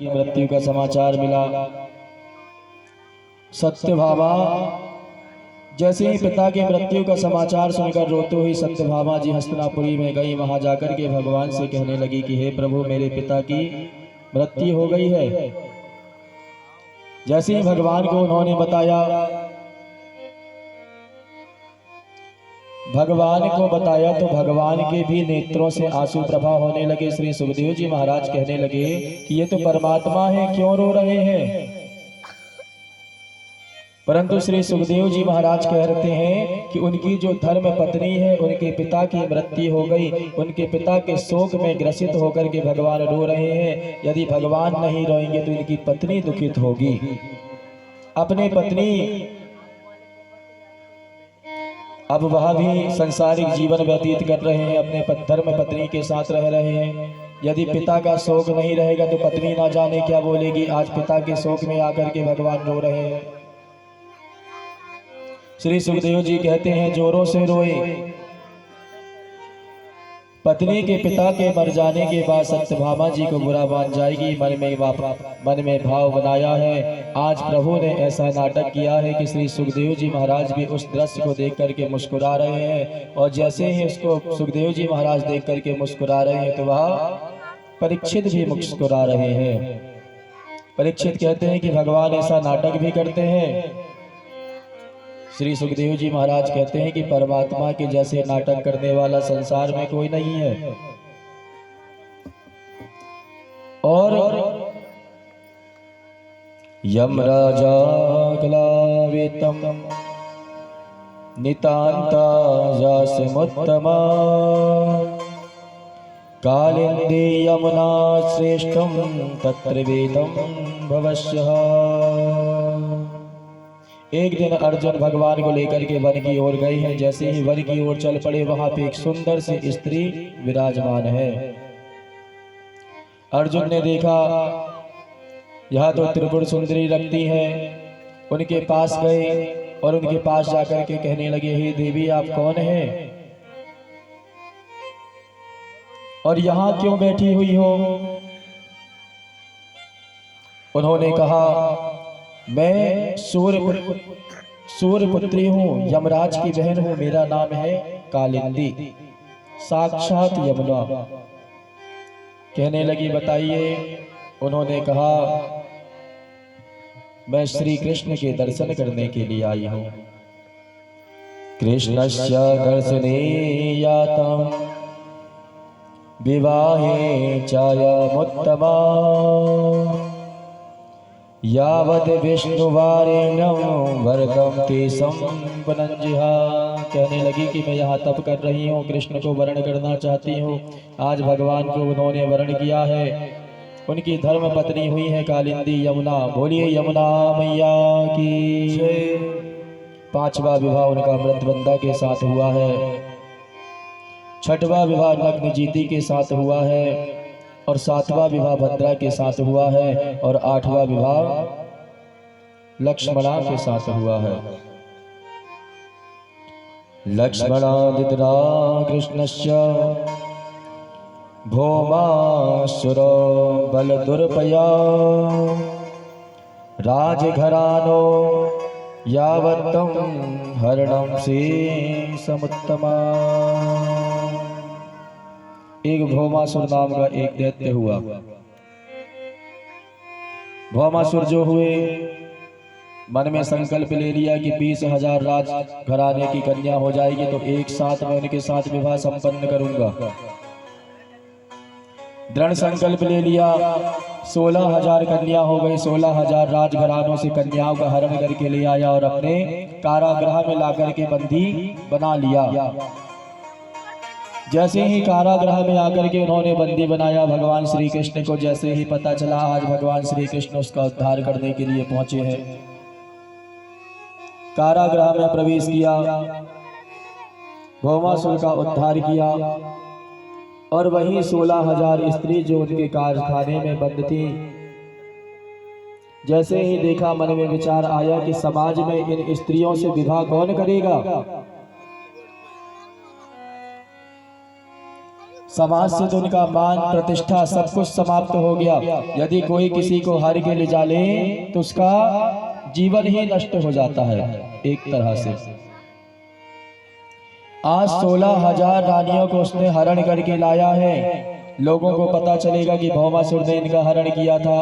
की मृत्यु का समाचार मिला। सत्यभामा जैसे ही पिता की मृत्यु का समाचार सुनकर रोते हुई सत्यभामा जी हस्तिनापुरी में गई। वहां जाकर के भगवान से कहने लगी कि हे प्रभु, मेरे पिता की मृत्यु हो गई है। जैसे ही भगवान को उन्होंने बताया, तो भगवान के भी नेत्रों से आंसू प्रभा होने लगे। श्री सुखदेव जी महाराज कहने लगे कि ये तो परमात्मा है, क्यों रो रहे हैं। परंतु श्री सुखदेव जी महाराज कहते हैं कि उनकी जो धर्म पत्नी है, उनके पिता की मृत्यु हो गई। उनके पिता के शोक में ग्रसित होकर के भगवान रो रहे हैं। यदि भगवान नहीं रोएंगे तो इनकी पत्नी दुखित होगी। अपने पत्नी, अब वह भी संसारिक जीवन व्यतीत कर रहे हैं, अपने धर्म पत्नी के साथ रह रहे हैं। यदि पिता का शोक नहीं रहेगा तो पत्नी ना जाने क्या बोलेगी। आज पिता के शोक में आकर के भगवान रो रहे हैं। श्री सुखदेव जी कहते हैं, जोरों से रोए। पत्नी के पिता के मर जाने के बाद सत्यभामा जी को बुरा मान जाएगी। मन में भाव बनाया है। आज प्रभु ने ऐसा नाटक किया है कि श्री सुखदेव जी महाराज भी उस दृश्य को देख करके मुस्कुरा रहे हैं। और जैसे ही उसको सुखदेव जी महाराज देख करके मुस्कुरा रहे हैं तो वह परीक्षित भी मुस्कुरा रहे हैं। परीक्षित कहते हैं कि भगवान ऐसा नाटक भी करते हैं। श्री सुखदेव जी महाराज कहते हैं कि परमात्मा के जैसे नाटक करने वाला संसार में कोई नहीं है। और यमराजा क्लावितम नितांता जासमुत्तमा कालिंदी यमुना श्रेष्ठम तत्र वेदम भवस्यः। एक दिन अर्जुन भगवान को लेकर के वन की ओर गए हैं। जैसे ही वन की ओर चल पड़े, वहां पे एक सुंदर सी स्त्री विराजमान है। अर्जुन ने देखा यह तो त्रिपुर सुंदरी लगती है। उनके पास गए और उनके पास जाकर के कहने लगे, हे देवी, आप कौन हैं और यहाँ क्यों बैठी हुई हो। उन्होंने कहा, मैं सूर्यपुत्री हूँ, यमराज की बहन हूँ। मेरा नाम है कालिंदी, साक्षात यमुना। कहने लगी, बताइए। उन्होंने कहा, मैं श्री कृष्ण के दर्शन करने के लिए आई हूँ। कृष्णस्य दर्शने यातं विवाहे चायमुत्तमा यावद विष्णुवारेण्यं वरदं ते संपनंजिहा। कहने लगी कि मैं यहाँ तप कर रही हूँ, कृष्ण को वर्ण करना चाहती हूँ। आज भगवान को उन्होंने वर्ण किया है। उनकी धर्म पत्नी हुई है कालिंदी यमुना। बोलिए यमुना मैया की जय। 5वां विवाह उनका मृतबंधा के साथ हुआ है। 6वां विवाह नग्नजीति के साथ हुआ है और 7वां विवाह भद्रा के साथ हुआ है और 8वां विवाह लक्ष्मणा के साथ हुआ है। लक्ष्मणादितरा कृष्णस्य भौमासुरो बलदुर्पया राजघरानो यावत्तं हरणं से समुत्तमा। एक भौमासुर नाम का एक दैत्य हुआ। भौमासुर जो हुए, मन में संकल्प ले लिया कि 20,000 राज घराने की कन्या हो जाएगी तो एक साथ में उनके साथ विवाह संपन्न करूंगा। दृढ़ संकल्प ले लिया। 16,000 कन्या हो गई। 16,000 राजघरानों से कन्याओं का हरण करके ले आया और अपने कारागृह में लाकर के बंदी बना लिया। जैसे ही कारागृह में आकर के उन्होंने बंदी बनाया, भगवान श्री कृष्ण को जैसे ही पता चला आज भगवान श्री कृष्ण उसका उद्धार करने के लिए पहुंचे हैं, कारागृह में प्रवेश किया, भौमासुर का उद्धार किया और वही 16,000 स्त्री जो उनके कारखाने में बंद थी, जैसे ही देखा मन में विचार आया कि समाज में इन स्त्रियों से विवाह कौन करेगा। समाज से तो उनका मान प्रतिष्ठा सब कुछ समाप्त हो गया। यदि कोई किसी को हार के ले जा ले तो उसका जीवन ही नष्ट हो जाता है एक तरह से। आज 16,000 रानियों को उसने हरण करके लाया है। लोगों को पता चलेगा कि भौमासुर ने इनका हरण किया था।